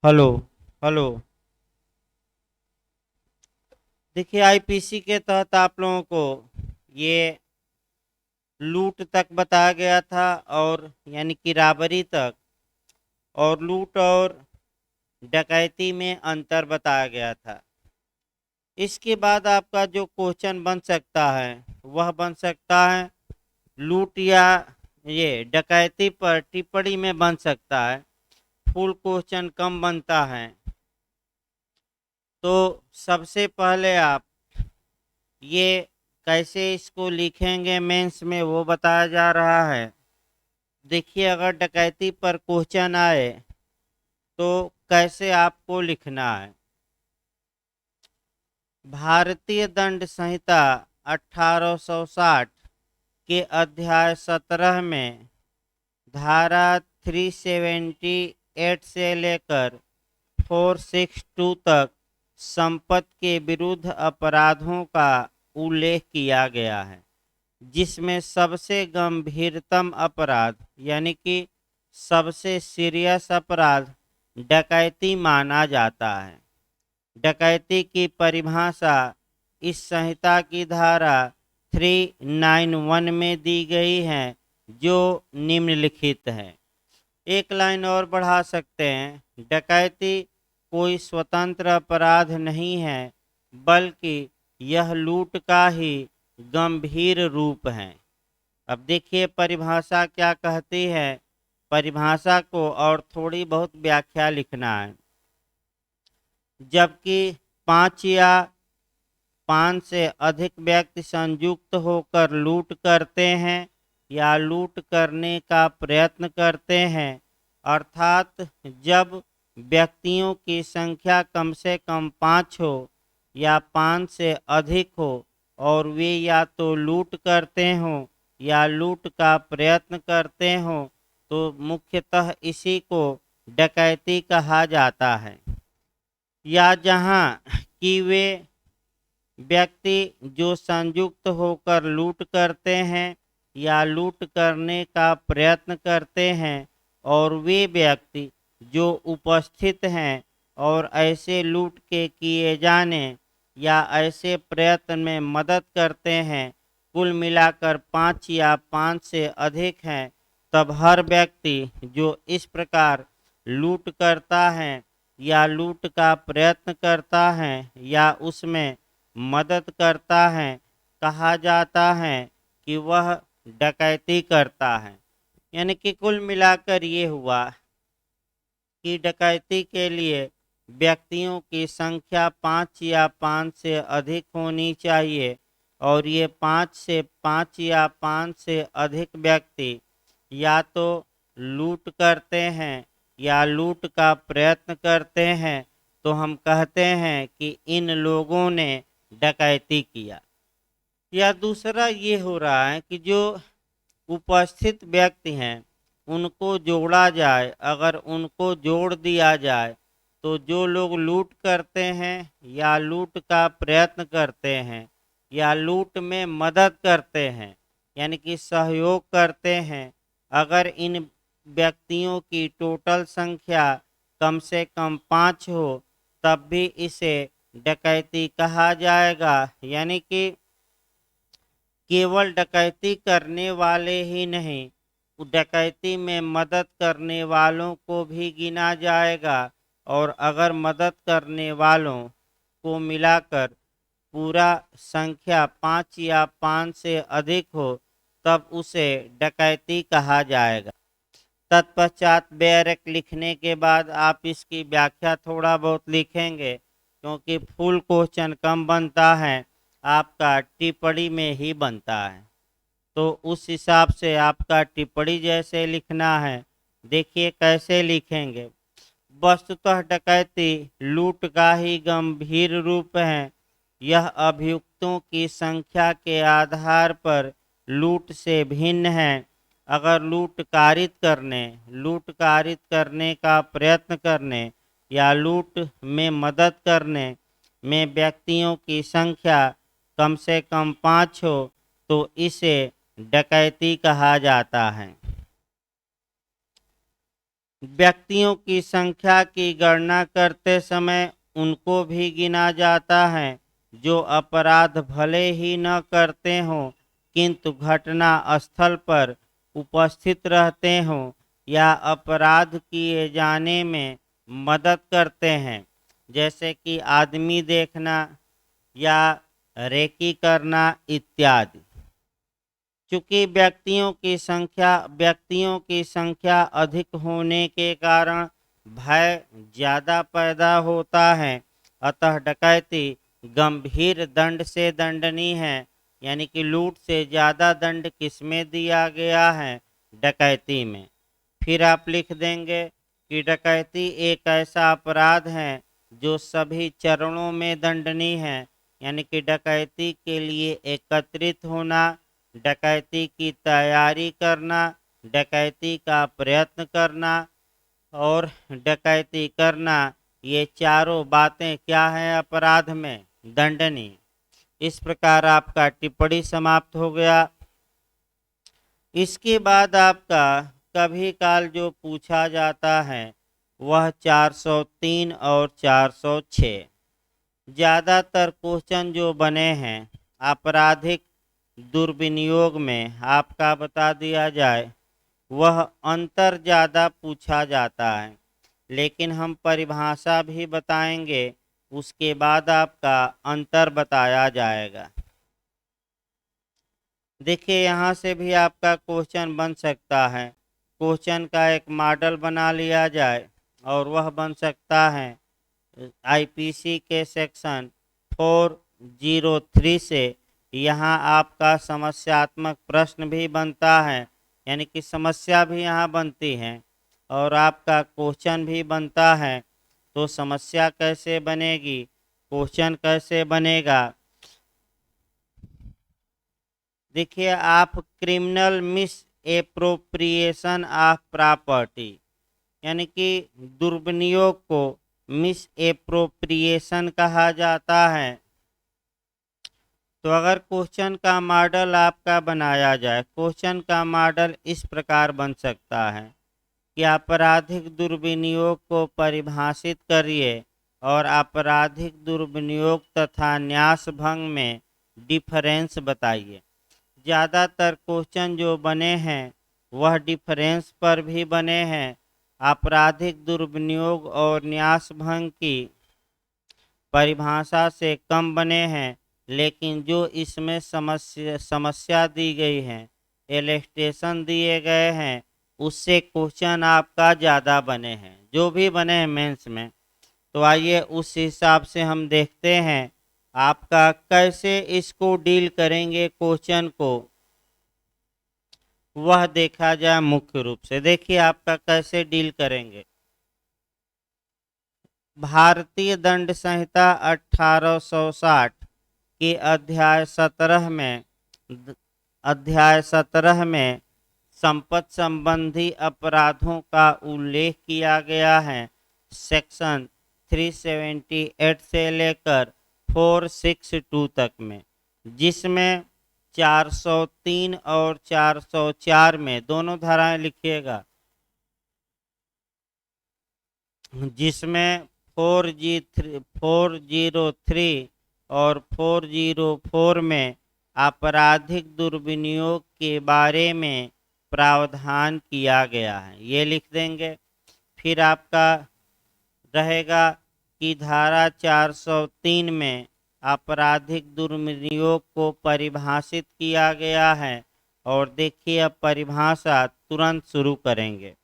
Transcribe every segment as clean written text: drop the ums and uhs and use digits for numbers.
Hello. Hello. देखिए, IPC के तहत आप लोगों को ये लूट तक बताया गया था, और यानी कि राबरी तक, और लूट और डकैती में अंतर बताया गया था। इसके बाद आपका जो क्वेश्चन बन सकता है वह बन सकता है लूट या ये डकैती पर टिप्पणी में बन सकता है। फुल क्वेश्चन कम बनता है। तो सबसे पहले आप ये कैसे इसको लिखेंगे मेंस में वो बताया जा रहा है। देखिए, अगर डकैती पर क्वेश्चन आए तो कैसे आपको लिखना है। भारतीय दंड संहिता 1860 के अध्याय 17 में धारा 378 से लेकर 462 तक संपत्ति के विरुद्ध अपराधों का उल्लेख किया गया है, जिसमें सबसे गंभीरतम अपराध यानी कि सबसे सीरियस अपराध डकैती माना जाता है। डकैती की परिभाषा इस संहिता की धारा 391 में दी गई है, जो निम्नलिखित है। एक लाइन और बढ़ा सकते हैं। डकैती कोई स्वतंत्र अपराध नहीं है, बल्कि यह लूट का ही गंभीर रूप है। अब देखिए परिभाषा क्या कहती है। परिभाषा को और थोड़ी बहुत व्याख्या लिखना है। जबकि पांच या पांच से अधिक व्यक्ति संयुक्त होकर लूट करते हैं या लूट करने का प्रयत्न करते हैं, अर्थात जब व्यक्तियों की संख्या कम से कम पाँच हो या पाँच से अधिक हो और वे या तो लूट करते हों या लूट का प्रयत्न करते हों, तो मुख्यतः इसी को डकैती कहा जाता है। या जहाँ कि वे व्यक्ति जो संयुक्त होकर लूट करते हैं या लूट करने का प्रयत्न करते हैं, और वे व्यक्ति जो उपस्थित हैं और ऐसे लूट के किए जाने या ऐसे प्रयत्न में मदद करते हैं, कुल मिलाकर पाँच या पाँच से अधिक हैं, तब हर व्यक्ति जो इस प्रकार लूट करता है या लूट का प्रयत्न करता है या उसमें मदद करता है, कहा जाता है कि वह डकैती करता है। यानी कि कुल मिलाकर ये हुआ कि डकैती के लिए व्यक्तियों की संख्या पाँच या पाँच से अधिक होनी चाहिए, और ये पाँच से पाँच या पाँच से अधिक व्यक्ति या तो लूट करते हैं या लूट का प्रयत्न करते हैं, तो हम कहते हैं कि इन लोगों ने डकैती किया। या दूसरा ये हो रहा है कि जो उपस्थित व्यक्ति हैं उनको जोड़ा जाए। अगर उनको जोड़ दिया जाए तो जो लोग लूट करते हैं या लूट का प्रयत्न करते हैं या लूट में मदद करते हैं यानी कि सहयोग करते हैं, अगर इन व्यक्तियों की टोटल संख्या कम से कम पाँच हो, तब भी इसे डकैती कहा जाएगा। यानी कि केवल डकैती करने वाले ही नहीं, डकैती में मदद करने वालों को भी गिना जाएगा, और अगर मदद करने वालों को मिलाकर पूरा संख्या पाँच या पाँच से अधिक हो, तब उसे डकैती कहा जाएगा। तत्पश्चात बैरक लिखने के बाद आप इसकी व्याख्या थोड़ा बहुत लिखेंगे, क्योंकि फुल क्वेश्चन कम बनता है, आपका टिप्पणी में ही बनता है। तो उस हिसाब से आपका टिप्पणी जैसे लिखना है। देखिए कैसे लिखेंगे। वस्तुतः डकैती लूट का ही गंभीर रूप है। यह अभियुक्तों की संख्या के आधार पर लूट से भिन्न है। अगर लूट कारित करने का प्रयत्न करने या लूट में मदद करने में व्यक्तियों की संख्या कम से कम पाँच हो, तो इसे डकैती कहा जाता है। व्यक्तियों की संख्या की गणना करते समय उनको भी गिना जाता है जो अपराध भले ही न करते हों किंतु घटना स्थल पर उपस्थित रहते हों या अपराध किए जाने में मदद करते हैं, जैसे कि आदमी देखना या रेकी करना इत्यादि। चूंकि व्यक्तियों की संख्या अधिक होने के कारण भय ज़्यादा पैदा होता है, अतः डकैती गंभीर दंड से दंडनीय है। यानी कि लूट से ज़्यादा दंड किसमें दिया गया है? डकैती में। फिर आप लिख देंगे कि डकैती एक ऐसा अपराध है जो सभी चरणों में दंडनीय है। यानी कि डकैती के लिए एकत्रित होना, डकैती की तैयारी करना, डकैती का प्रयत्न करना और डकैती करना, ये चारों बातें क्या हैं? अपराध में दंडनीय। इस प्रकार आपका टिप्पणी समाप्त हो गया। इसके बाद आपका कभी काल जो पूछा जाता है वह 403 और 406। ज़्यादातर क्वेश्चन जो बने हैं आपराधिक दुर्विनियोग में, आपका बता दिया जाए, वह अंतर ज़्यादा पूछा जाता है, लेकिन हम परिभाषा भी बताएंगे, उसके बाद आपका अंतर बताया जाएगा। देखिए यहाँ से भी आपका क्वेश्चन बन सकता है। क्वेश्चन का एक मॉडल बना लिया जाए और वह बन सकता है आईपीसी के सेक्शन 403 से। यहाँ आपका समस्यात्मक प्रश्न भी बनता है, यानी कि समस्या भी यहाँ बनती है और आपका क्वेश्चन भी बनता है। तो समस्या कैसे बनेगी, क्वेश्चन कैसे बनेगा? देखिए आप criminal miss appropriation of property, यानी कि दुर्विनियोग को मिस एप्रोप्रिएशन कहा जाता है। तो अगर क्वेश्चन का मॉडल आपका बनाया जाए, क्वेश्चन का मॉडल इस प्रकार बन सकता है कि आपराधिक दुर्विनियोग को परिभाषित करिए और आपराधिक दुर्विनियोग तथा न्यास भंग में डिफरेंस बताइए। ज़्यादातर क्वेश्चन जो बने हैं वह डिफरेंस पर भी बने हैं, आपराधिक दुर्विनियोग और न्यास भंग की परिभाषा से कम बने हैं। लेकिन जो इसमें समस्या दी गई है, एलिस्टेशन दिए गए हैं, उससे क्वेश्चन आपका ज़्यादा बने हैं, जो भी बने हैं मेंस में। तो आइए उस हिसाब से हम देखते हैं आपका कैसे इसको डील करेंगे क्वेश्चन को, वह देखा जाए मुख्य रूप से। देखिए आपका कैसे डील करेंगे। भारतीय दंड संहिता 1860 के अध्याय 17 में संपत्ति संबंधी अपराधों का उल्लेख किया गया है। सेक्शन 378 से लेकर 462 तक में, जिसमें 403 और 404 में दोनों धाराएं लिखिएगा, जिसमें 403 और 404 में आपराधिक दुर्विनियोग के बारे में प्रावधान किया गया है, ये लिख देंगे। फिर आपका रहेगा कि धारा 403 में आपराधिक दुर्विनियोग को परिभाषित किया गया है। और देखिए अब परिभाषा तुरंत शुरू करेंगे।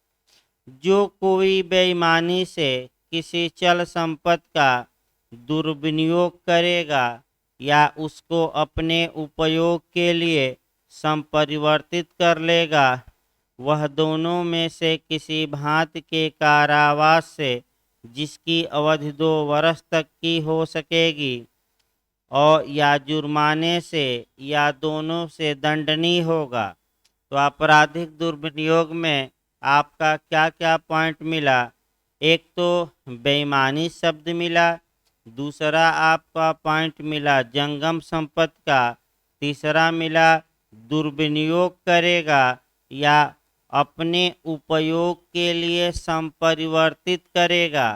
जो कोई बेईमानी से किसी चल संपत्ति का दुर्विनियोग करेगा या उसको अपने उपयोग के लिए संपरिवर्तित कर लेगा, वह दोनों में से किसी भांति के कारावास से, जिसकी अवधि 2 वर्ष तक की हो सकेगी, और या जुर्माने से या दोनों से दंडनीय होगा। तो आपराधिक दुर्विनियोग में आपका क्या क्या पॉइंट मिला? एक तो बेईमानी शब्द मिला, दूसरा आपका पॉइंट मिला जंगम संपत्ति का, तीसरा मिला दुर्विनियोग करेगा या अपने उपयोग के लिए संपरिवर्तित करेगा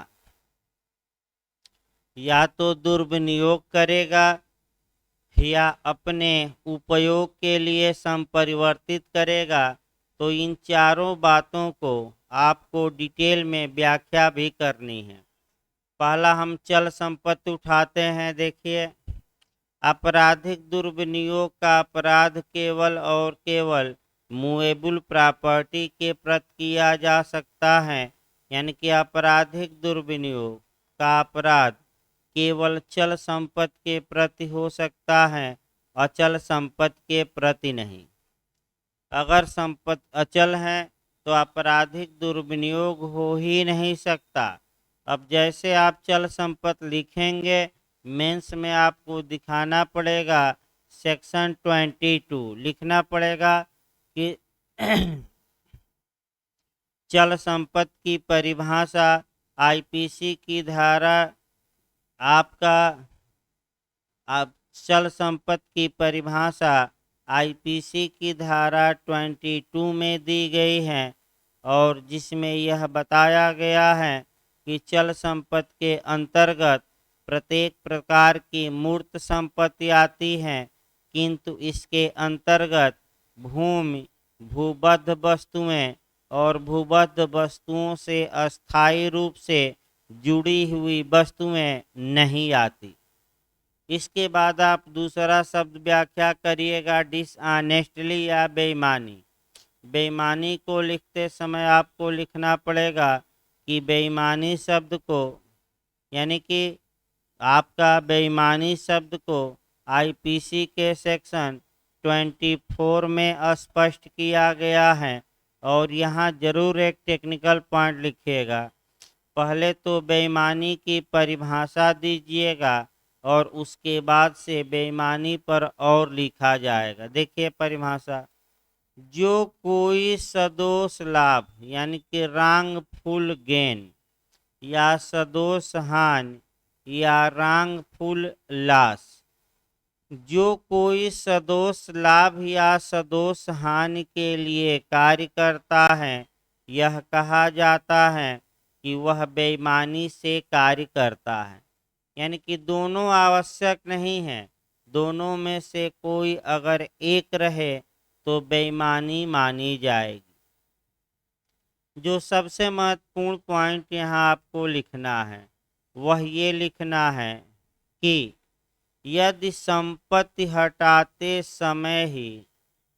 या तो दुर्विनियोग करेगा या अपने उपयोग के लिए संपरिवर्तित करेगा, तो इन चारों बातों को आपको डिटेल में व्याख्या भी करनी है। पहला हम चल संपत्ति उठाते हैं। देखिए, आपराधिक दुर्विनियोग का अपराध केवल और केवल मूवेबल प्रॉपर्टी के प्रति किया जा सकता है। यानी कि आपराधिक दुर्विनियोग का अपराध केवल चल संपत्ति के प्रति हो सकता है, अचल संपत्ति के प्रति नहीं। अगर संपत्ति अचल है तो आपराधिक दुर्विनियोग हो ही नहीं सकता। अब जैसे आप चल संपत्ति लिखेंगे, मेंस में आपको दिखाना पड़ेगा, सेक्शन 22 लिखना पड़ेगा कि चल संपत्ति की परिभाषा आईपीसी की धारा आपका आप चल संपत्ति की परिभाषा आईपीसी की धारा 22 में दी गई है, और जिसमें यह बताया गया है कि चल संपत्ति के अंतर्गत प्रत्येक प्रकार की मूर्त संपत्ति आती है, किंतु इसके अंतर्गत भूमि, भूबद्ध वस्तुएं और भूबद्ध वस्तुओं से अस्थायी रूप से जुड़ी हुई वस्तुएं नहीं आती। इसके बाद आप दूसरा शब्द व्याख्या करिएगा, डिसऑनेस्टली या बेईमानी। बेईमानी को लिखते समय आपको लिखना पड़ेगा कि बेईमानी शब्द को, यानी कि आपका बेईमानी शब्द को आईपीसी के सेक्शन 24 में स्पष्ट किया गया है। और यहाँ जरूर एक टेक्निकल पॉइंट लिखिएगा। पहले तो बेईमानी की परिभाषा दीजिएगा और उसके बाद से बेईमानी पर और लिखा जाएगा। देखिए परिभाषा, जो कोई सदोष लाभ यानी कि wrongful गेन या सदोष हानि या wrongful लॉस, जो कोई सदोष लाभ या सदोष हानि के लिए कार्य करता है, यह कहा जाता है कि वह बेईमानी से कार्य करता है। यानी कि दोनों आवश्यक नहीं है, दोनों में से कोई अगर एक रहे तो बेईमानी मानी जाएगी। जो सबसे महत्वपूर्ण पॉइंट यहाँ आपको लिखना है वह ये लिखना है कि यदि संपत्ति हटाते समय ही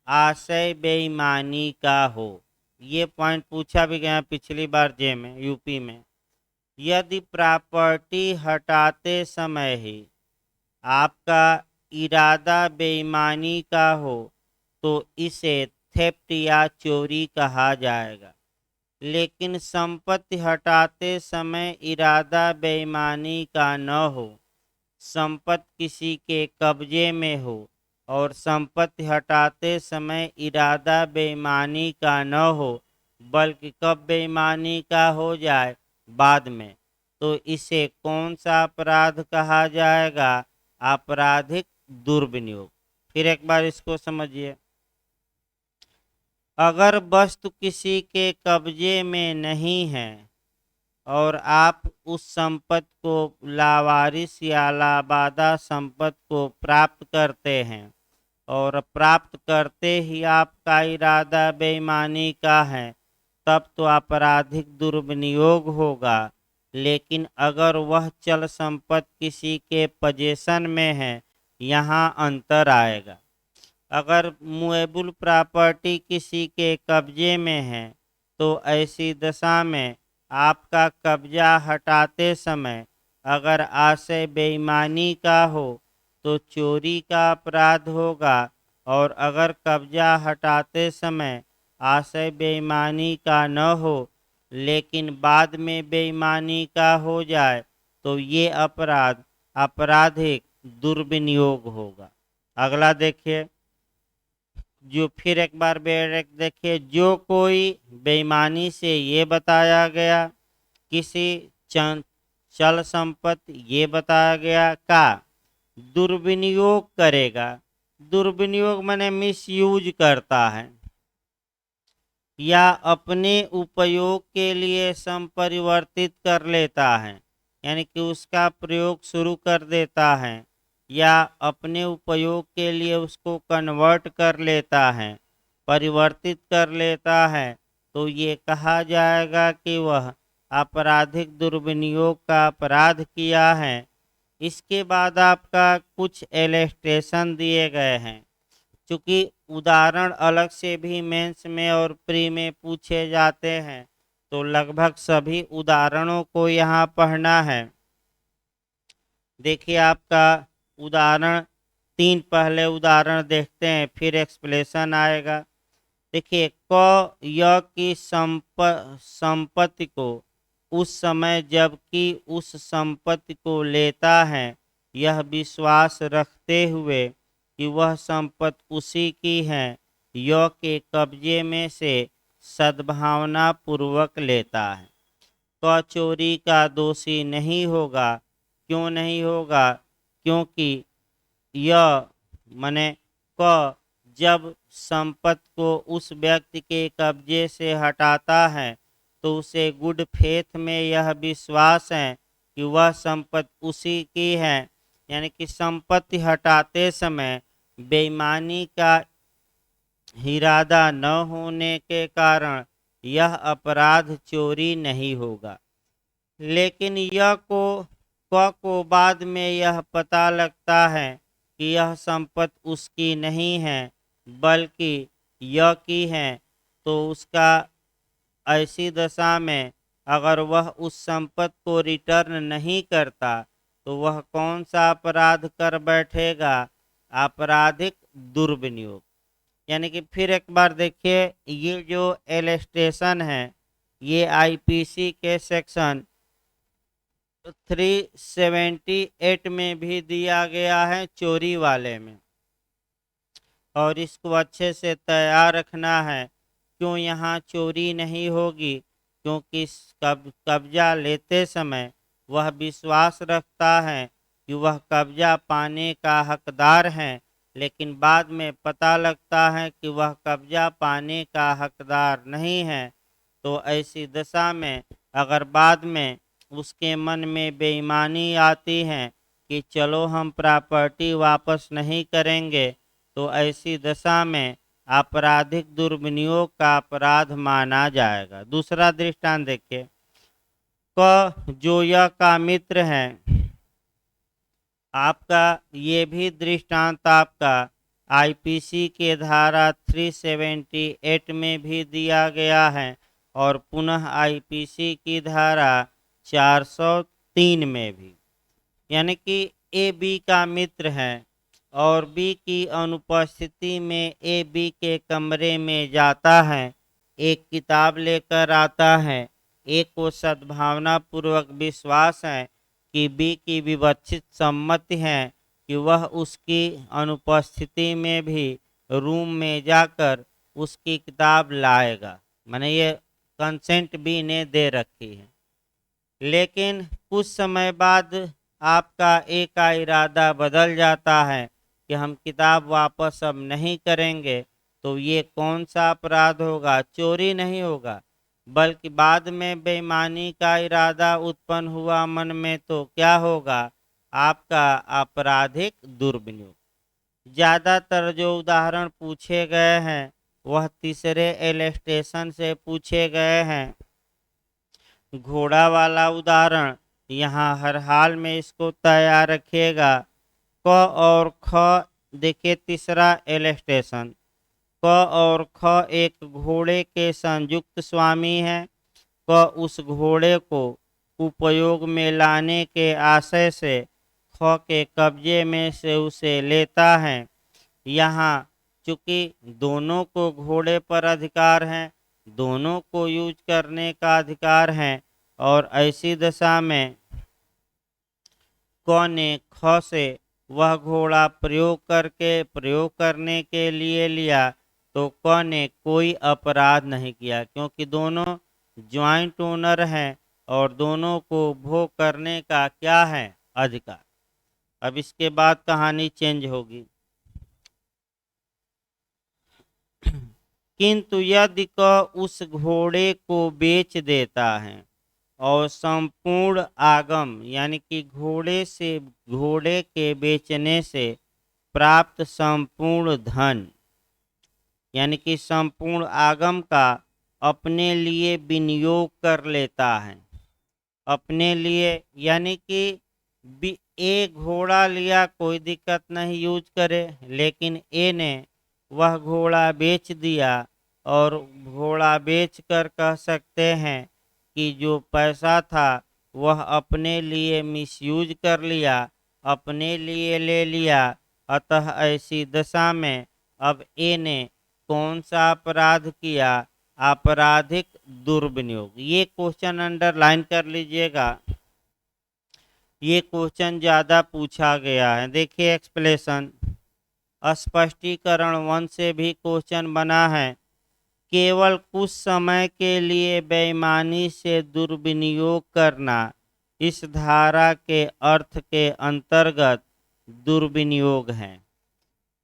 आशय बेईमानी का हो। ये पॉइंट पूछा भी गया पिछली बार जे में, यूपी में। यदि प्रॉपर्टी हटाते समय ही आपका इरादा बेईमानी का हो तो इसे थेफ्ट या चोरी कहा जाएगा। लेकिन संपत्ति हटाते समय इरादा बेईमानी का न हो, संपत्ति किसी के कब्जे में हो और संपत्ति हटाते समय इरादा बेईमानी का न हो, बल्कि कब बेईमानी का हो जाए, बाद में, तो इसे कौन सा अपराध कहा जाएगा? आपराधिक दुर्विनियोग। फिर एक बार इसको समझिए। अगर वस्तु किसी के कब्जे में नहीं है और आप उस संपत्ति को लावारिस या लाबादा संपत्ति को प्राप्त करते हैं और प्राप्त करते ही आपका इरादा बेईमानी का है, तब तो आपराधिक दुर्विनियोग होगा। लेकिन अगर वह चल संपत्ति किसी के पोजीशन में है, यहाँ अंतर आएगा। अगर मूवेबल प्रॉपर्टी किसी के कब्जे में है तो ऐसी दशा में आपका कब्जा हटाते समय अगर आशय बेईमानी का हो तो चोरी का अपराध होगा, और अगर कब्जा हटाते समय आशय बेईमानी का न हो लेकिन बाद में बेईमानी का हो जाए तो ये अपराध आपराधिक दुर्विनियोग होगा। अगला देखिए, जो फिर एक बार देखिए, जो कोई बेईमानी से ये बताया गया किसी चल संपत्ति, ये बताया गया का दुर्विनियोग करेगा। दुर्विनियोग माने मिसयूज करता है। या अपने उपयोग के लिए संपरिवर्तित कर लेता है, यानी कि उसका प्रयोग शुरू कर देता है, या अपने उपयोग के लिए उसको कन्वर्ट कर लेता है, परिवर्तित कर लेता है, तो ये कहा जाएगा कि वह आपराधिक दुर्विनियोग का अपराध किया है। इसके बाद आपका कुछ इलस्ट्रेशन दिए गए हैं। चूंकि उदाहरण अलग से भी मेंस में और प्री में पूछे जाते हैं, तो लगभग सभी उदाहरणों को यहाँ पढ़ना है। देखिए आपका उदाहरण 3 पहले उदाहरण देखते हैं, फिर एक्सप्लेनेशन आएगा। देखिए, क य की संपत्ति को उस समय जबकि उस संपत्ति को लेता है, यह विश्वास रखते हुए कि वह संपत्ति उसी की है, य के कब्जे में से सद्भावना पूर्वक लेता है। क चोरी का दोषी नहीं होगा। क्यों नहीं होगा? क्योंकि यह माने क जब संपत्ति को उस व्यक्ति के कब्जे से हटाता है, तो उसे गुड फेथ में यह विश्वास है कि वह संपत्ति उसी की है, यानी कि संपत्ति हटाते समय बेईमानी का इरादा न होने के कारण यह अपराध चोरी नहीं होगा। लेकिन क को बाद में यह पता लगता है कि यह संपत्ति उसकी नहीं है बल्कि य की है, तो उसका ऐसी दशा में अगर वह उस संपत्ति को रिटर्न नहीं करता, तो वह कौन सा अपराध कर बैठेगा? आपराधिक दुर्विनियोग। यानी कि फिर एक बार देखिए, ये जो इलस्ट्रेशन है ये आईपीसी के सेक्शन 378 में भी दिया गया है, चोरी वाले में, और इसको अच्छे से तैयार रखना है। क्यों यहाँ चोरी नहीं होगी? क्योंकि कब्जा लेते समय वह विश्वास रखता है कि वह कब्जा पाने का हकदार है, लेकिन बाद में पता लगता है कि वह कब्जा पाने का हकदार नहीं है। तो ऐसी दशा में अगर बाद में उसके मन में बेईमानी आती है कि चलो हम प्रॉपर्टी वापस नहीं करेंगे, तो ऐसी दशा में आपराधिक दुर्विनियोग का अपराध माना जाएगा। दूसरा दृष्टांत देखिए, क जो य का मित्र है। आपका ये भी दृष्टांत आपका आईपीसी के धारा 378 में भी दिया गया है, और पुनः आईपीसी की धारा 403 में भी। यानी कि ए बी का मित्र है और बी की अनुपस्थिति में ए बी के कमरे में जाता है, एक किताब लेकर आता है। ए को सद्भावना पूर्वक विश्वास है कि बी की विवक्षित सम्मति है कि वह उसकी अनुपस्थिति में भी रूम में जाकर उसकी किताब लाएगा। मैंने ये कंसेंट बी ने दे रखी है। लेकिन कुछ समय बाद आपका ए का इरादा बदल जाता है कि हम किताब वापस अब नहीं करेंगे, तो ये कौन सा अपराध होगा? चोरी नहीं होगा, बल्कि बाद में बेईमानी का इरादा उत्पन्न हुआ मन में, तो क्या होगा? आपका आपराधिक दुर्विनियोग। ज़्यादातर जो उदाहरण पूछे गए हैं वह तीसरे इलस्ट्रेशन से पूछे गए हैं। घोड़ा वाला उदाहरण यहाँ हर हाल में इसको तैयार रखिएगा। क और ख देखिए, तीसरा इलस्ट्रेशन, क और ख एक घोड़े के संयुक्त स्वामी है। क उस घोड़े को उपयोग में लाने के आशय से ख के कब्जे में से उसे लेता है। यहाँ चूंकि दोनों को घोड़े पर अधिकार है, दोनों को यूज करने का अधिकार है, और ऐसी दशा में क ने ख से वह घोड़ा प्रयोग करने के लिए लिया, तो क ने कोई अपराध नहीं किया, क्योंकि दोनों ज्वाइंट ओनर हैं और दोनों को भोग करने का क्या है? अधिकार। अब इसके बाद कहानी चेंज होगी। किंतु यदि क उस घोड़े को बेच देता है और संपूर्ण आगम यानी कि घोड़े के बेचने से प्राप्त संपूर्ण धन यानी कि संपूर्ण आगम का अपने लिए विनियोग कर लेता है। अपने लिए यानी कि ए घोड़ा लिया कोई दिक्कत नहीं, यूज करे, लेकिन ए ने वह घोड़ा बेच दिया और घोड़ा बेच कर कह सकते हैं कि जो पैसा था वह अपने लिए मिसयूज कर लिया, अपने लिए ले लिया। अतः ऐसी दशा में अब ए ने कौन सा अपराध किया? आपराधिक दुर्विनियोग। ये क्वेश्चन अंडरलाइन कर लीजिएगा, ये क्वेश्चन ज्यादा पूछा गया है। देखिए एक्सप्लेनेशन, स्पष्टीकरण 1 से भी क्वेश्चन बना है। केवल कुछ समय के लिए बेईमानी से दुर्विनियोग करना इस धारा के अर्थ के अंतर्गत दुर्विनियोग है।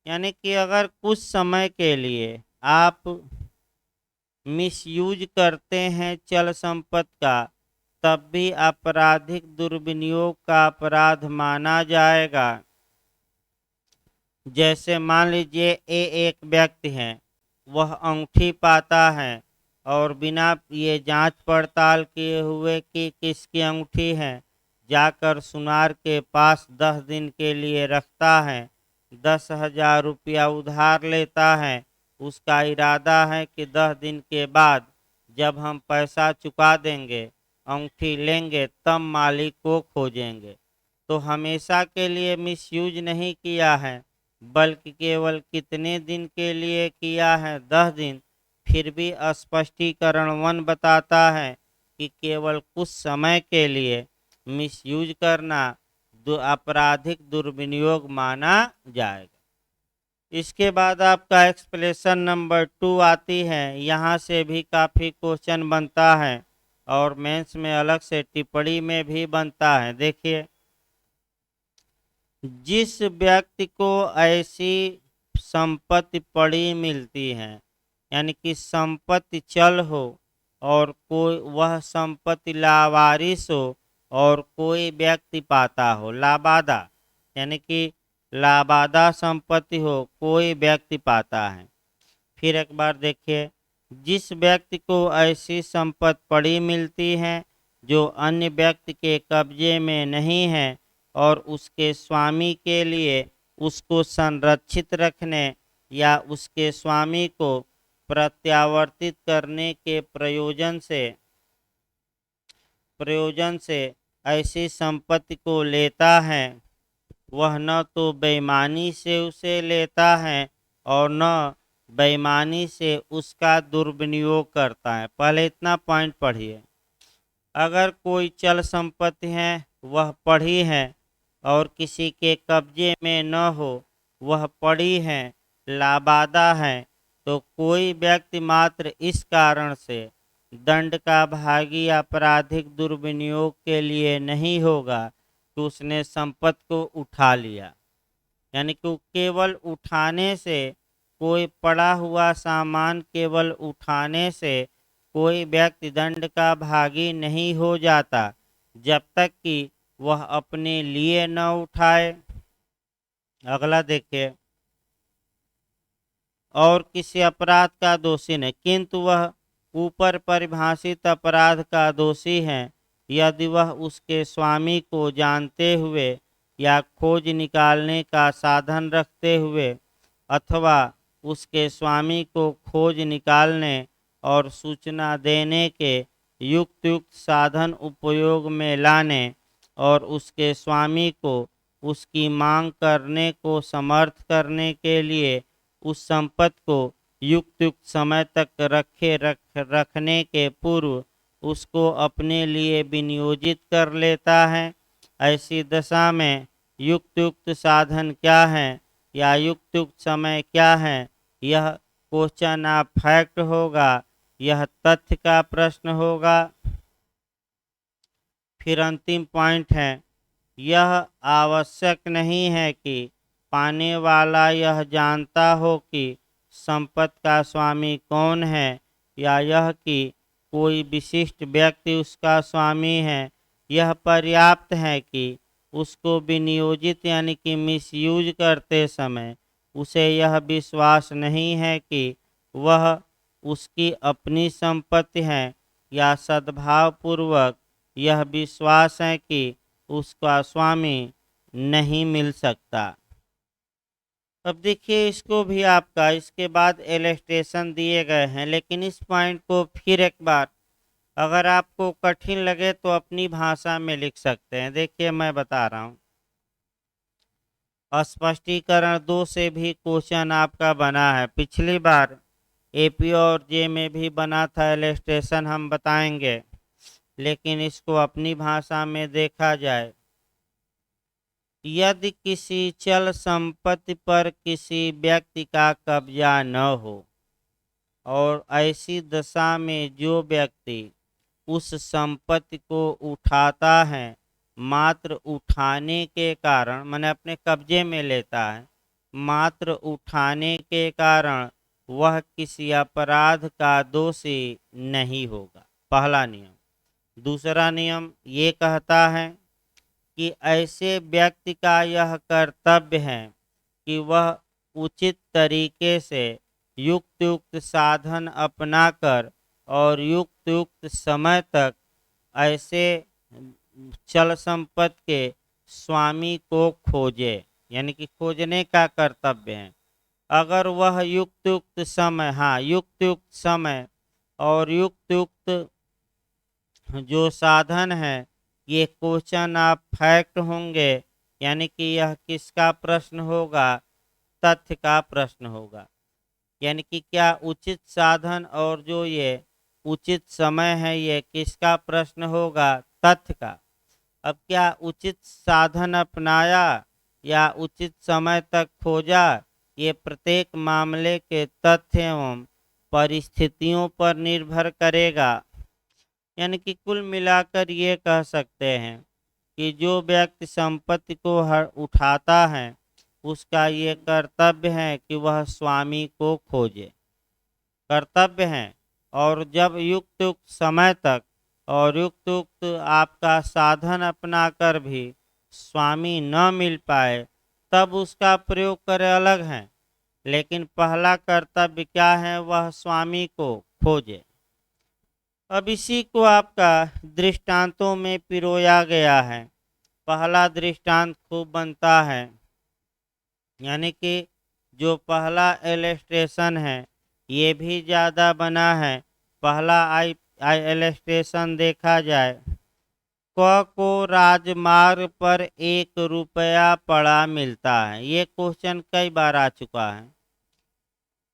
यानी कि अगर कुछ समय के लिए आप मिसयूज करते हैं चल संपत्ति का, तब भी आपराधिक दुर्विनियोग का अपराध माना जाएगा। जैसे मान लीजिए एक व्यक्ति है, वह अंगूठी पाता है और बिना ये जांच पड़ताल किए हुए कि किसकी अंगूठी है, जाकर सुनार के पास 10 दिन के लिए रखता है, 10,000 रुपया उधार लेता है। उसका इरादा है कि 10 दिन के बाद जब हम पैसा चुका देंगे, अंगूठी लेंगे, तब मालिक को खोजेंगे। तो हमेशा के लिए मिसयूज नहीं किया है, बल्कि केवल कितने दिन के लिए किया है? 10 दिन। फिर भी स्पष्टीकरण 1 बताता है कि केवल कुछ समय के लिए मिसयूज करना आपराधिक दुर्विनियोग माना जाएगा। इसके बाद आपका एक्सप्लेनेशन नंबर 2 आती है। यहाँ से भी काफ़ी क्वेश्चन बनता है और मेंस में अलग से टिप्पणी में भी बनता है। देखिए, जिस व्यक्ति को ऐसी संपत्ति पड़ी मिलती है, यानी कि संपत्ति चल हो और कोई वह संपत्ति लावारिस हो और कोई व्यक्ति पाता हो, लाबादा यानी कि लाबादा संपत्ति हो, कोई व्यक्ति पाता है। फिर एक बार देखिए, जिस व्यक्ति को ऐसी संपत्ति पड़ी मिलती है जो अन्य व्यक्ति के कब्जे में नहीं है और उसके स्वामी के लिए उसको संरक्षित रखने या उसके स्वामी को प्रत्यावर्तित करने के प्रयोजन से ऐसी संपत्ति को लेता है, वह न तो बेईमानी से उसे लेता है और न बेईमानी से उसका दुर्विनियोग करता है। पहले इतना पॉइंट पढ़िए। अगर कोई चल संपत्ति है, वह पड़ी है और किसी के कब्जे में न हो, वह पड़ी है, लाबादा है, तो कोई व्यक्ति मात्र इस कारण से दंड का भागी आपराधिक दुर्विनियोग के लिए नहीं होगा कि उसने संपत्ति को उठा लिया। यानी कि केवल उठाने से, कोई पड़ा हुआ सामान केवल उठाने से कोई व्यक्ति दंड का भागी नहीं हो जाता, जब तक कि वह अपने लिए न उठाए। अगला देखिए, और किसी अपराध का दोषी नहीं, किंतु वह ऊपर परिभाषित अपराध का दोषी है यदि वह उसके स्वामी को जानते हुए या खोज निकालने का साधन रखते हुए अथवा उसके स्वामी को खोज निकालने और सूचना देने के युक्त साधन उपयोग में लाने और उसके स्वामी को उसकी मांग करने को समर्थ करने के लिए उस संपत्ति को युक्त समय तक रखने के पूर्व उसको अपने लिए विनियोजित कर लेता है। ऐसी दशा में युक्त साधन क्या है या युक्त समय क्या है, यह क्वेश्चन ऑफ फैक्ट होगा, यह तथ्य का प्रश्न होगा। फिर अंतिम पॉइंट है, यह आवश्यक नहीं है कि पाने वाला यह जानता हो कि संपत्ति का स्वामी कौन है, या यह कि कोई विशिष्ट व्यक्ति उसका स्वामी है, यह पर्याप्त है कि उसको विनियोजित यानी कि मिसयूज करते समय उसे यह विश्वास नहीं है कि वह उसकी अपनी संपत्ति है, या सद्भाव पूर्वक यह विश्वास है कि उसका स्वामी नहीं मिल सकता। अब देखिए इसको भी आपका इसके बाद इलस्ट्रेशन दिए गए हैं, लेकिन इस पॉइंट को फिर एक बार अगर आपको कठिन लगे तो अपनी भाषा में लिख सकते हैं। देखिए मैं बता रहा हूँ, स्पष्टीकरण 2 से भी क्वेश्चन आपका बना है, पिछली बार एपी और जे में भी बना था इलस्ट्रेशन, हम बताएंगे, लेकिन इसको अपनी भाषा में देखा जाए। यदि किसी चल संपत्ति पर किसी व्यक्ति का कब्जा न हो और ऐसी दशा में जो व्यक्ति उस संपत्ति को उठाता है मात्र उठाने के कारण, माने अपने कब्जे में लेता है, मात्र उठाने के कारण वह किसी अपराध का दोषी नहीं होगा, पहला नियम। दूसरा नियम ये कहता है कि ऐसे व्यक्ति का यह कर्तव्य है कि वह उचित तरीके से युक्त युक्त साधन अपनाकर और युक्त युक्त समय तक ऐसे चल संपत्ति के स्वामी को खोजे, यानी कि खोजने का कर्तव्य है। अगर वह युक्त युक्त समय, युक्त युक्त समय और युक्त युक्त जो साधन है, ये क्वेश्चन आप फैक्ट होंगे, यानी कि यह किसका प्रश्न होगा, तथ्य का प्रश्न होगा। यानी कि क्या उचित साधन और जो ये उचित समय है ये किसका प्रश्न होगा, तथ्य का। अब क्या उचित साधन अपनाया या उचित समय तक खोजा, ये प्रत्येक मामले के तथ्य एवं परिस्थितियों पर निर्भर करेगा। यानी कि कुल मिलाकर ये कह सकते हैं कि जो व्यक्ति संपत्ति को उठाता है उसका ये कर्तव्य है कि वह स्वामी को खोजे, कर्तव्य है। और जब युक्त युक्त समय तक और युक्त युक्त आपका साधन अपना कर भी स्वामी न मिल पाए तब उसका प्रयोग करे, अलग है, लेकिन पहला कर्तव्य क्या है, वह स्वामी को खोजे। अब इसी को आपका दृष्टांतों में पिरोया गया है। पहला दृष्टांत खूब बनता है, यानी कि जो पहला इलस्ट्रेशन है ये भी ज़्यादा बना है। पहला इलस्ट्रेशन देखा जाए, क को राजमार्ग पर 1 रुपया पड़ा मिलता है। ये क्वेश्चन कई बार आ चुका है।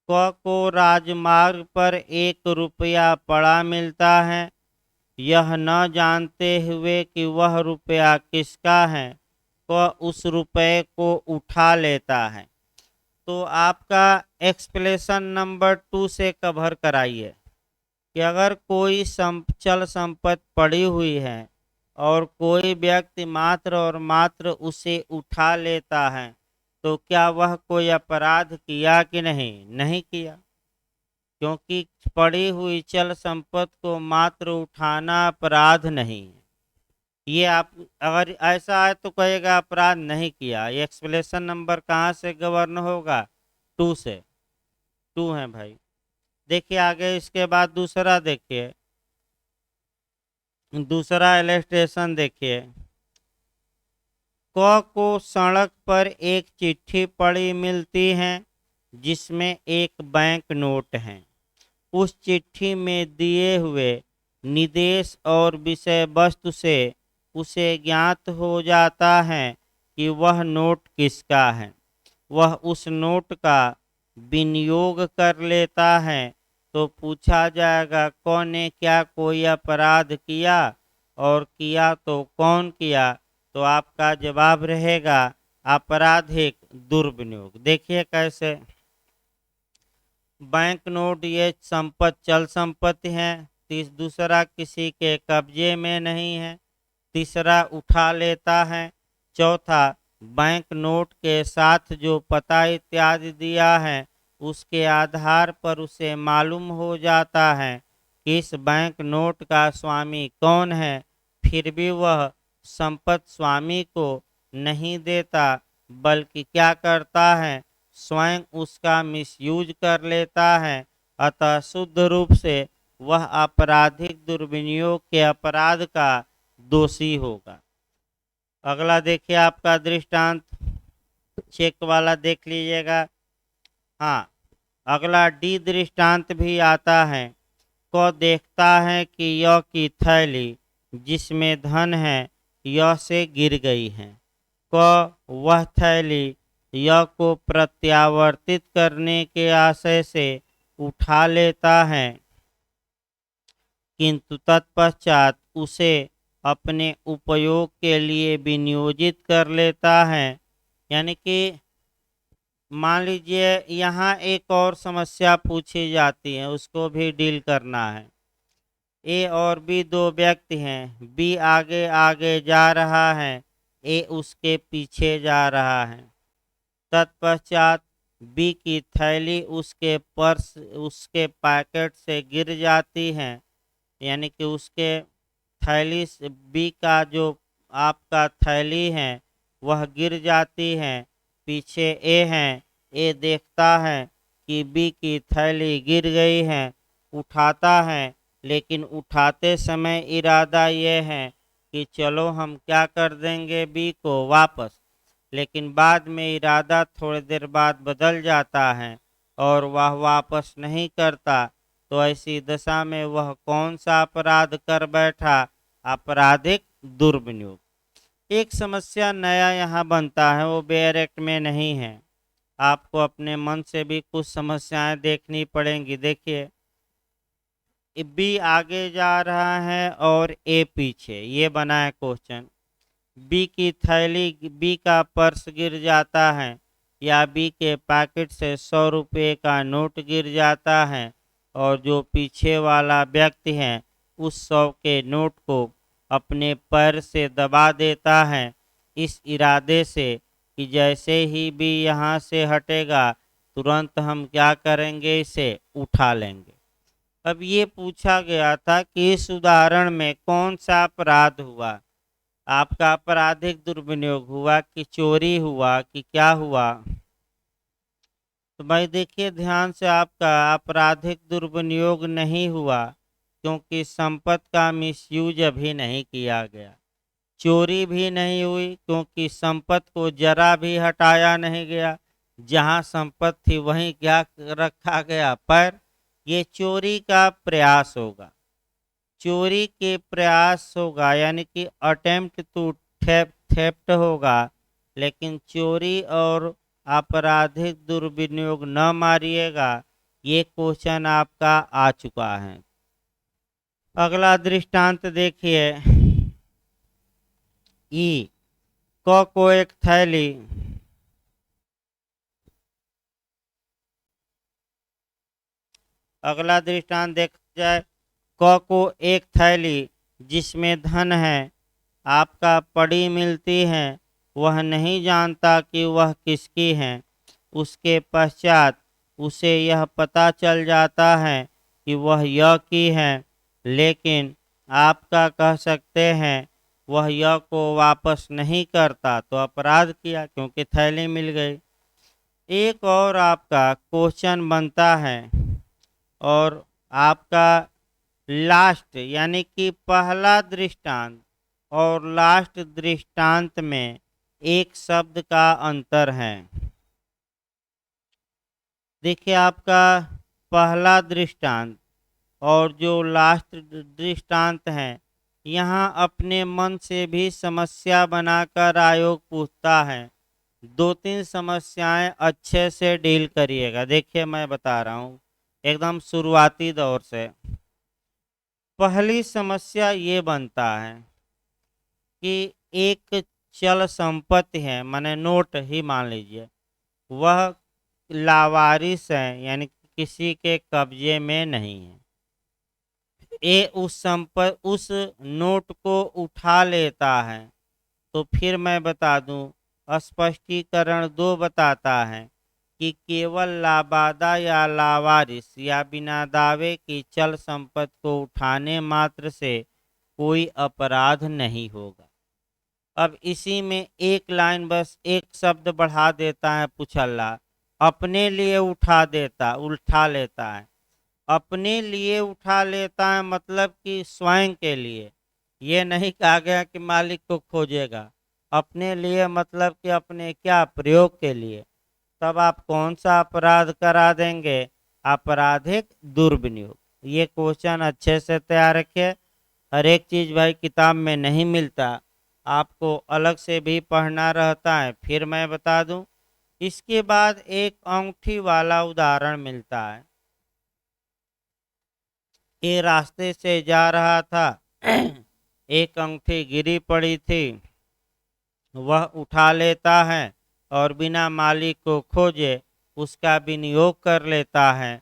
क को राजमार्ग पर 1 रुपया पड़ा मिलता है, यह न जानते हुए कि वह रुपया किसका है, क उस रुपये को उठा लेता है। तो आपका एक्सप्लेनेशन नंबर 2 से कवर कराइए कि अगर कोई चल संपत्ति पड़ी हुई है और कोई व्यक्ति मात्र और मात्र उसे उठा लेता है तो क्या वह कोई अपराध किया कि नहीं किया, क्योंकि पड़ी हुई चल संपत्ति को मात्र उठाना अपराध नहीं है। ये आप अगर ऐसा है तो कहेगा अपराध नहीं किया। ये एक्सप्लेनेशन नंबर कहाँ से गवर्न होगा, 2 से। 2 है भाई। देखिए आगे इसके बाद दूसरा देखिए, दूसरा इलस्ट्रेशन देखिए, क को सड़क पर एक चिट्ठी पड़ी मिलती है जिसमें एक बैंक नोट है। उस चिट्ठी में दिए हुए निर्देश और विषय वस्तु से उसे ज्ञात हो जाता है कि वह नोट किसका है। वह उस नोट का विनियोग कर लेता है तो पूछा जाएगा कौन ने क्या कोई अपराध किया, और किया तो कौन किया, तो आपका जवाब रहेगा आपराधिक दुर्विनियोग। देखिए कैसे, बैंक नोट ये चल संपत्ति है, दूसरा किसी के कब्जे में नहीं है, तीसरा उठा लेता है, चौथा बैंक नोट के साथ जो पता इत्यादि दिया है उसके आधार पर उसे मालूम हो जाता है कि इस बैंक नोट का स्वामी कौन है, फिर भी वह संपत्ति स्वामी को नहीं देता, बल्कि क्या करता है, स्वयं उसका मिसयूज कर लेता है। अतः शुद्ध रूप से वह आपराधिक दुर्विनियोग के अपराध का दोषी होगा। अगला देखिए आपका दृष्टांत, चेक वाला देख लीजिएगा। हाँ, अगला डी दृष्टांत भी आता है। को देखता है कि यह की थैली जिसमें धन है यह से गिर गई है। क वह थैली यह को प्रत्यावर्तित करने के आशय से उठा लेता है, किंतु तत्पश्चात उसे अपने उपयोग के लिए विनियोजित कर लेता है। यानी कि मान लीजिए यहाँ एक और समस्या पूछी जाती है, उसको भी डील करना है। ए और बी दो व्यक्ति हैं, बी आगे आगे जा रहा है, ए उसके पीछे जा रहा है। तत्पश्चात बी की थैली उसके पर्स उसके पैकेट से गिर जाती है, यानी कि उसके थैली से बी का जो आपका थैली है वह गिर जाती है। पीछे ए है, ए देखता है कि बी की थैली गिर गई है, उठाता है, लेकिन उठाते समय इरादा ये है कि चलो हम क्या कर देंगे बी को वापस, लेकिन बाद में इरादा थोड़ी देर बाद बदल जाता है और वह वापस नहीं करता। तो ऐसी दशा में वह कौन सा अपराध कर बैठा, आपराधिक दुर्विनियोग। एक समस्या नया यहाँ बनता है, वो बेयर एक्ट में नहीं है, आपको अपने मन से भी कुछ समस्याएं देखनी पड़ेंगी। देखिए बी आगे जा रहा है और ए पीछे, ये बना है क्वेश्चन। बी की थैली बी का पर्स गिर जाता है या बी के पैकेट से 100 रुपये का नोट गिर जाता है और जो पीछे वाला व्यक्ति है उस 100 के नोट को अपने पैर से दबा देता है, इस इरादे से कि जैसे ही बी यहाँ से हटेगा तुरंत हम क्या करेंगे, इसे उठा लेंगे। अब ये पूछा गया था कि इस उदाहरण में कौन सा अपराध हुआ, आपका आपराधिक दुर्विनियोग हुआ कि चोरी हुआ कि क्या हुआ। तो भाई देखिए ध्यान से, आपका आपराधिक दुर्विनियोग नहीं हुआ क्योंकि संपत्ति का मिसयूज अभी नहीं किया गया। चोरी भी नहीं हुई क्योंकि संपत्ति को जरा भी हटाया नहीं गया, जहां संपत्ति थी वहीं क्या रखा गया, पर ये चोरी का प्रयास होगा, चोरी के प्रयास होगा, यानी कि अटेम्प्ट टू थेफ्ट होगा। लेकिन चोरी और आपराधिक दुर्विनियोग न मारिएगा, ये क्वेश्चन आपका आ चुका है। अगला दृष्टांत देखिए। ई को एक थैली अगला दृष्टांत देखा जाए। क को एक थैली जिसमें धन है आपका पड़ी मिलती है, वह नहीं जानता कि वह किसकी है। उसके पश्चात उसे यह पता चल जाता है कि वह यह की है, लेकिन आपका कह सकते हैं वह यह को वापस नहीं करता, तो अपराध किया क्योंकि थैली मिल गई। एक और आपका क्वेश्चन बनता है और आपका लास्ट यानी कि पहला दृष्टांत और लास्ट दृष्टांत में एक शब्द का अंतर है। देखिए आपका पहला दृष्टांत और जो लास्ट दृष्टांत है, यहाँ अपने मन से भी समस्या बनाकर आयोग पूछता है। 2-3 समस्याएं अच्छे से डील करिएगा। देखिए मैं बता रहा हूँ एकदम शुरुआती दौर से। पहली समस्या ये बनता है कि एक चल संपत्ति है, माने नोट ही मान लीजिए, वह लावारिस है, यानी किसी के कब्जे में नहीं है। ए उस नोट को उठा लेता है। तो फिर मैं बता दूं, स्पष्टीकरण 2 बताता है कि केवल लाबादा या लावारिस या बिना दावे की चल संपत्ति को उठाने मात्र से कोई अपराध नहीं होगा। अब इसी में एक लाइन बस एक शब्द बढ़ा देता है पुछल्ला, अपने लिए उठा लेता है। अपने लिए उठा लेता है मतलब कि स्वयं के लिए, ये नहीं कहा गया कि मालिक को खोजेगा। अपने लिए मतलब कि अपने क्या प्रयोग के लिए। तब आप कौन सा अपराध करा देंगे? आपराधिक दुर्विनियोग। ये क्वेश्चन अच्छे से तैयार रखिए। हर एक चीज भाई किताब में नहीं मिलता, आपको अलग से भी पढ़ना रहता है। फिर मैं बता दूं, इसके बाद एक अंगूठी वाला उदाहरण मिलता है। ये रास्ते से जा रहा था एक अंगूठी गिरी पड़ी थी, वह उठा लेता है और बिना मालिक को खोजे उसका विनियोग कर लेता है।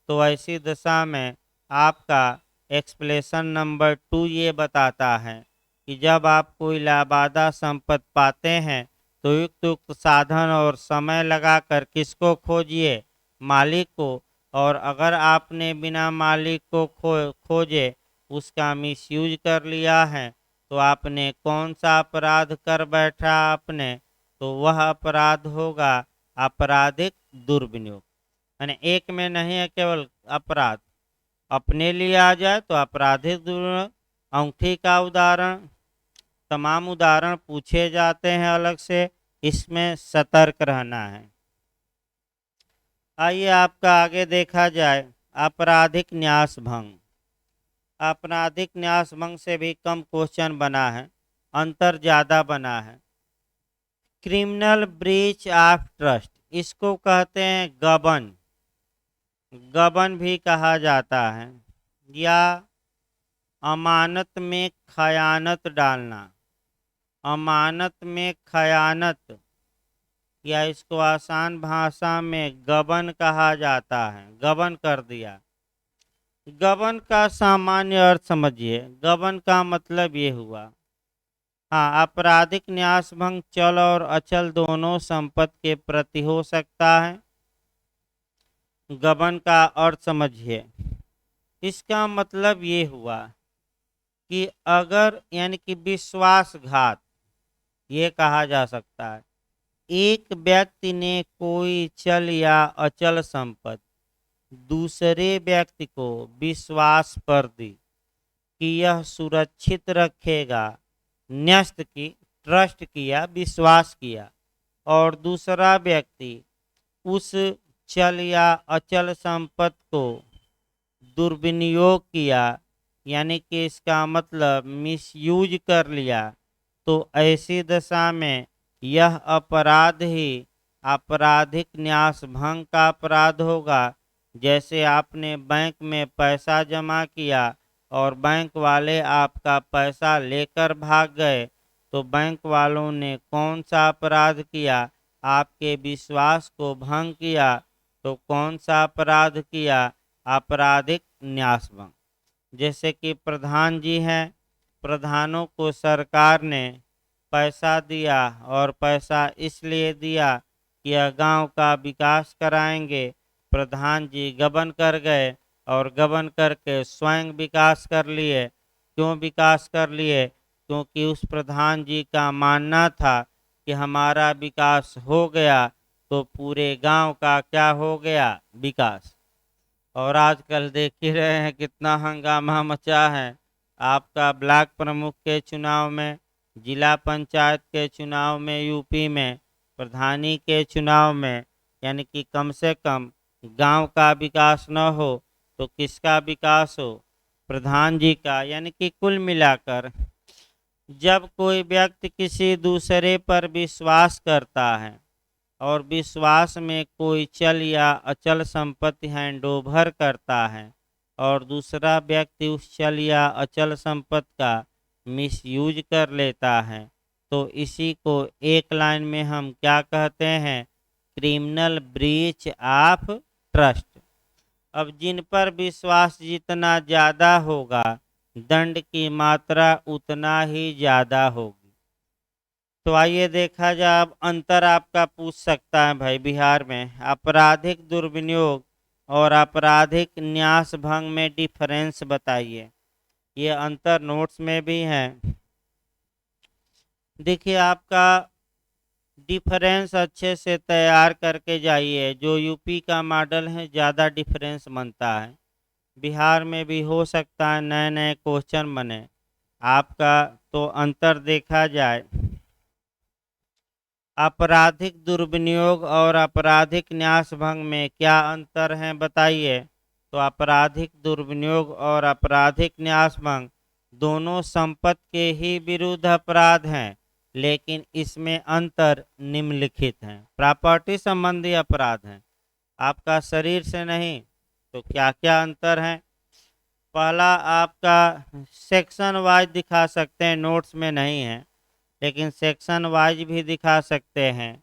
तो ऐसी दशा में आपका एक्सप्लेनेशन नंबर 2 ये बताता है कि जब आप कोई लाबादा संपत्ति पाते हैं तो युक्त युक्त साधन और समय लगाकर किसको खोजिए? मालिक को। और अगर आपने बिना मालिक को खोजे उसका मिसयूज कर लिया है तो आपने कौन सा अपराध कर बैठा आपने? तो वह अपराध होगा आपराधिक दुर्विनियोग। यानी एक में नहीं है केवल अपराध, अपने लिए आ जाए तो आपराधिक दुर्विनियोग। अंगूठी का उदाहरण, तमाम उदाहरण पूछे जाते हैं अलग से, इसमें सतर्क रहना है। आइए आपका आगे देखा जाए आपराधिक न्यास भंग। आपराधिक न्यास भंग से भी कम क्वेश्चन बना है, अंतर ज्यादा बना है। क्रिमिनल ब्रीच ऑफ ट्रस्ट, इसको कहते हैं गबन, गबन भी कहा जाता है, या अमानत में खयानत डालना। अमानत में खयानत, या इसको आसान भाषा में गबन कहा जाता है, गबन कर दिया। गबन का सामान्य अर्थ समझिए। गबन का मतलब ये हुआ, हाँ, आपराधिक न्यास भंग चल और अचल दोनों संपत्ति के प्रति हो सकता है। गबन का अर्थ समझिए, इसका मतलब ये हुआ कि अगर यानी कि विश्वासघात ये कहा जा सकता है। एक व्यक्ति ने कोई चल या अचल संपत्ति दूसरे व्यक्ति को विश्वास पर दी कि यह सुरक्षित रखेगा, न्यस्त की, ट्रस्ट किया, विश्वास किया, और दूसरा व्यक्ति उस चल या अचल संपत्ति को दुर्विनियोग किया, यानी कि इसका मतलब मिसयूज कर लिया, तो ऐसी दशा में यह अपराध ही आपराधिक न्यास भंग का अपराध होगा। जैसे आपने बैंक में पैसा जमा किया और बैंक वाले आपका पैसा लेकर भाग गए, तो बैंक वालों ने कौन सा अपराध किया? आपके विश्वास को भंग किया। तो कौन सा अपराध किया? आपराधिक न्यास भंग। जैसे कि प्रधान जी हैं, प्रधानों को सरकार ने पैसा दिया और पैसा इसलिए दिया कि यह गांव का विकास कराएंगे। प्रधान जी गबन कर गए और गबन करके स्वयं विकास कर लिए। क्यों विकास कर लिए? क्योंकि उस प्रधान जी का मानना था कि हमारा विकास हो गया तो पूरे गांव का क्या हो गया? विकास। और आजकल देख ही रहे हैं कितना हंगामा मचा है। आपका ब्लॉक प्रमुख के चुनाव में, जिला पंचायत के चुनाव में, यूपी में प्रधानी के चुनाव में, यानी कि कम से कम गांव का विकास न हो तो किसका विकास हो? प्रधान जी का। यानी कि कुल मिलाकर जब कोई व्यक्ति किसी दूसरे पर विश्वास करता है और विश्वास में कोई चल या अचल संपत्ति हैंडओवर करता है और दूसरा व्यक्ति उस चल या अचल संपत्ति का मिसयूज कर लेता है, तो इसी को एक लाइन में हम क्या कहते हैं? Criminal breach of trust. अब जिन पर विश्वास जितना ज़्यादा होगा, दंड की मात्रा उतना ही ज़्यादा होगी। तो आइए देखा जाए, अब अंतर आपका पूछ सकता है भाई बिहार में आपराधिक दुर्विनियोग और आपराधिक न्यास भंग में डिफरेंस बताइए। ये अंतर नोट्स में भी है। देखिए आपका डिफरेंस अच्छे से तैयार करके जाइए। जो यूपी का मॉडल है ज़्यादा डिफरेंस बनता है, बिहार में भी हो सकता है नए नए क्वेश्चन बने आपका। तो अंतर देखा जाए, आपराधिक दुर्विनियोग और आपराधिक न्यास भंग में क्या अंतर है बताइए। तो आपराधिक दुर्विनियोग और आपराधिक न्यास भंग दोनों संपत्ति के ही विरुद्ध अपराध हैं, लेकिन इसमें अंतर निम्नलिखित हैं। प्रॉपर्टी संबंधी अपराध हैं, आपका शरीर से नहीं। तो क्या क्या अंतर है? पहला आपका सेक्शन वाइज दिखा सकते हैं, नोट्स में नहीं है लेकिन सेक्शन वाइज भी दिखा सकते हैं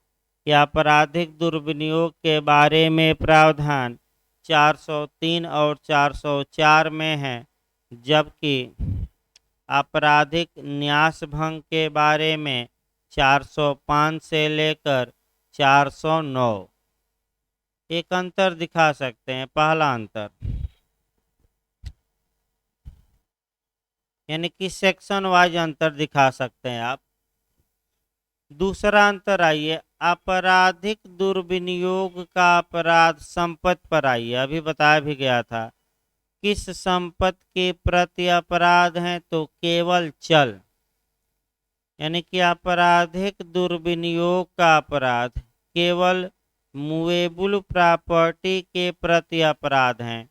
कि आपराधिक दुर्विनियोग के बारे में प्रावधान 403 और 404 में है, जबकि आपराधिक न्यास भंग के बारे में 405 से लेकर 409। एक अंतर दिखा सकते हैं, पहला अंतर यानी कि सेक्शन वाइज अंतर दिखा सकते हैं आप। दूसरा अंतर आइए, आपराधिक दुर्विनियोग का अपराध संपत्ति पर आइए। अभी बताया भी गया था किस संपत्ति के प्रति अपराध है, तो केवल चल, यानी कि आपराधिक दुर्विनियोग का अपराध केवल मूवेबल प्रॉपर्टी के प्रति अपराध है,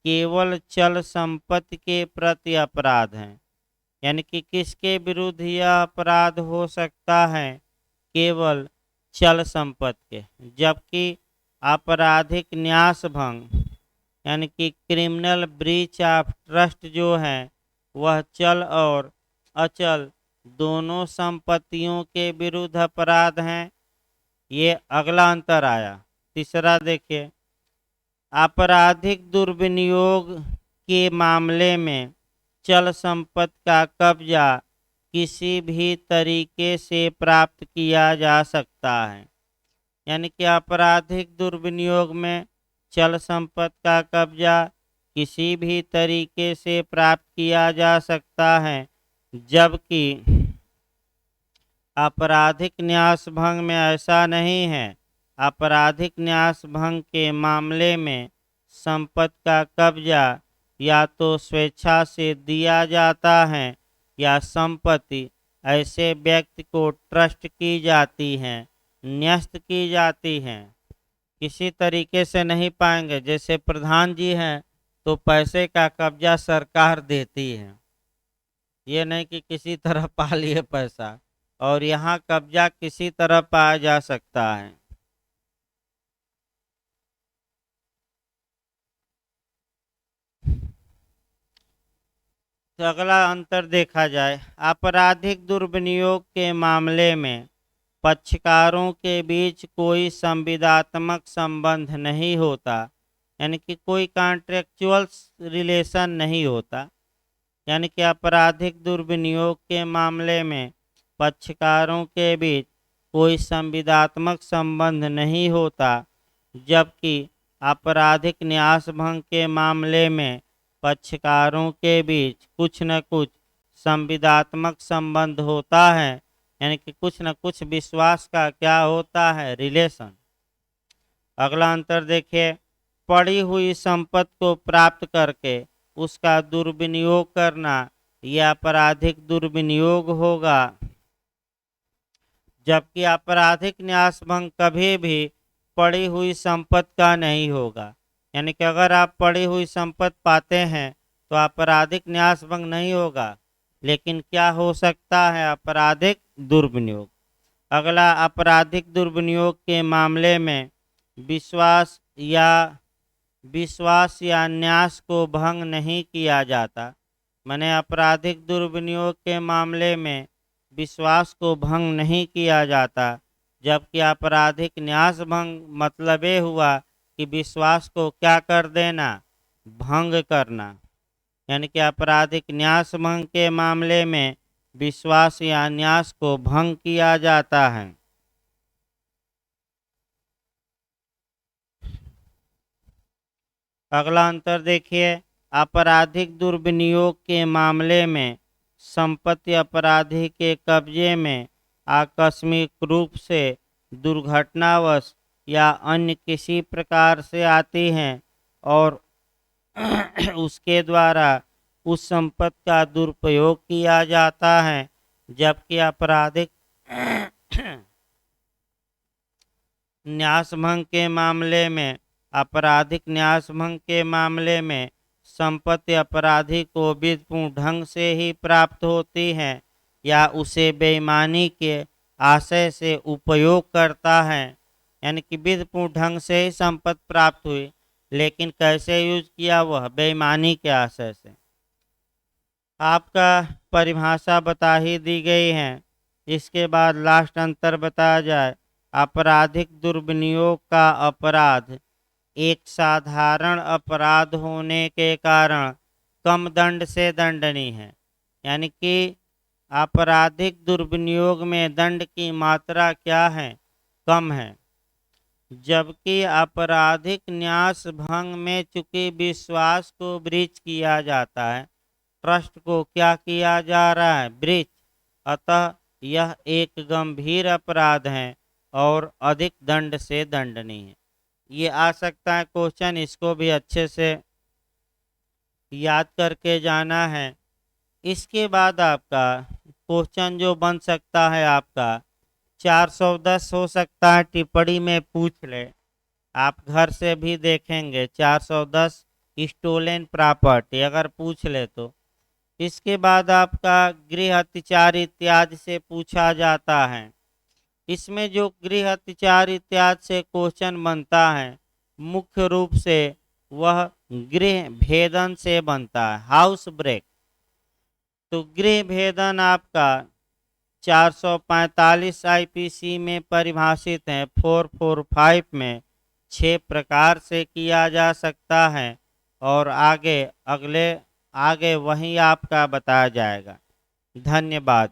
केवल चल संपत्ति के प्रति अपराध है। यानी कि किसके विरुद्ध यह अपराध हो सकता है? केवल चल संपत्ति के। जबकि आपराधिक न्यास भंग यानी कि क्रिमिनल ब्रीच ऑफ ट्रस्ट जो है वह चल और अचल दोनों संपत्तियों के विरुद्ध अपराध हैं। ये अगला अंतर आया। तीसरा देखिए, आपराधिक दुर्विनियोग के मामले में चल संपत्ति का कब्जा किसी भी तरीके से प्राप्त किया जा सकता है। यानी कि आपराधिक दुर्विनियोग में चल संपत्ति का कब्जा किसी भी तरीके से प्राप्त किया जा सकता है, जबकि आपराधिक न्यास भंग में ऐसा नहीं है। आपराधिक न्यास भंग के मामले में संपत्ति का कब्जा या तो स्वेच्छा से दिया जाता है या संपत्ति ऐसे व्यक्ति को ट्रस्ट की जाती है, न्यस्त की जाती है। किसी तरीके से नहीं पाएंगे। जैसे प्रधान जी हैं तो पैसे का कब्जा सरकार देती है, ये नहीं कि किसी तरह पा लिए पैसा। और यहाँ कब्जा किसी तरह पाया जा सकता है। तो अगला अंतर देखा जाए, आपराधिक दुर्विनियोग के मामले में पक्षकारों के बीच कोई संविदात्मक संबंध नहीं होता, यानी कि कोई कॉन्ट्रेक्चुअल रिलेशन नहीं होता। यानी कि आपराधिक दुर्विनियोग के मामले में पक्षकारों के बीच कोई संविदात्मक संबंध नहीं होता, जबकि आपराधिक न्यास भंग के मामले में पक्षकारों के बीच कुछ न कुछ संविदात्मक संबंध होता है, यानी कि कुछ न कुछ विश्वास का क्या होता है, रिलेशन। अगला अंतर देखिए, पड़ी हुई संपत्ति को प्राप्त करके उसका दुर्विनियोग करना यह आपराधिक दुर्विनियोग होगा, जबकि आपराधिक न्यास भंग कभी भी पड़ी हुई संपत्ति का नहीं होगा। यानी कि अगर आप पड़ी हुई संपत्ति पाते हैं तो आपराधिक न्यास भंग नहीं होगा, लेकिन क्या हो सकता है, आपराधिक दुर्विनियोग। अगला, आपराधिक दुर्विनियोग के मामले में विश्वास या न्यास को भंग नहीं किया जाता। माने आपराधिक दुर्विनियोग के मामले में विश्वास को भंग नहीं किया जाता, जबकि आपराधिक न्यास भंग मतलब ये हुआ कि विश्वास को क्या कर देना, भंग करना। यानी कि आपराधिक न्यास भंग के मामले में विश्वास या न्यास को भंग किया जाता है। अगला अंतर देखिए, आपराधिक दुर्विनियोग के मामले में संपत्ति अपराधी के कब्जे में आकस्मिक रूप से, दुर्घटनावश या अन्य किसी प्रकार से आती हैं और उसके द्वारा उस संपत्ति का दुरुपयोग किया जाता है, जबकि आपराधिक न्यासभंग के मामले में संपत्ति अपराधी को विधिपूर्ण ढंग से ही प्राप्त होती है या उसे बेईमानी के आशय से उपयोग करता है। यानी कि विधिपूर्ण ढंग से ही संपत्ति प्राप्त हुई, लेकिन कैसे यूज किया, वह बेईमानी के आशय से। आपका परिभाषा बता ही दी गई है। इसके बाद लास्ट अंतर बताया जाए। आपराधिक दुर्विनियोग का अपराध एक साधारण अपराध होने के कारण कम दंड से दंडनीय है। यानी कि आपराधिक दुर्विनियोग में दंड की मात्रा क्या है, कम है, जबकि आपराधिक न्यास भंग में चूंकि विश्वास को ब्रीच किया जाता है, ट्रस्ट को क्या किया जा रहा है, ब्रीच, अतः यह एक गंभीर अपराध है और अधिक दंड से दंडनीय है। ये आ सकता है क्वेश्चन, इसको भी अच्छे से याद करके जाना है। इसके बाद आपका क्वेश्चन जो बन सकता है, आपका 410 हो सकता है, टिप्पणी में पूछ ले, आप घर से भी देखेंगे 410 स्टोलन प्रॉपर्टी अगर पूछ ले तो। इसके बाद आपका गृह अत्याचार इत्यादि से पूछा जाता है। इसमें जो गृह अत्याचार इत्यादि से क्वेश्चन बनता है, मुख्य रूप से वह गृह भेदन से बनता है, हाउस ब्रेक। तो गृह भेदन आपका 445 आईपीसी में परिभाषित है, 445 में 6 प्रकार से किया जा सकता है और आगे वही आपका बताया जाएगा। धन्यवाद।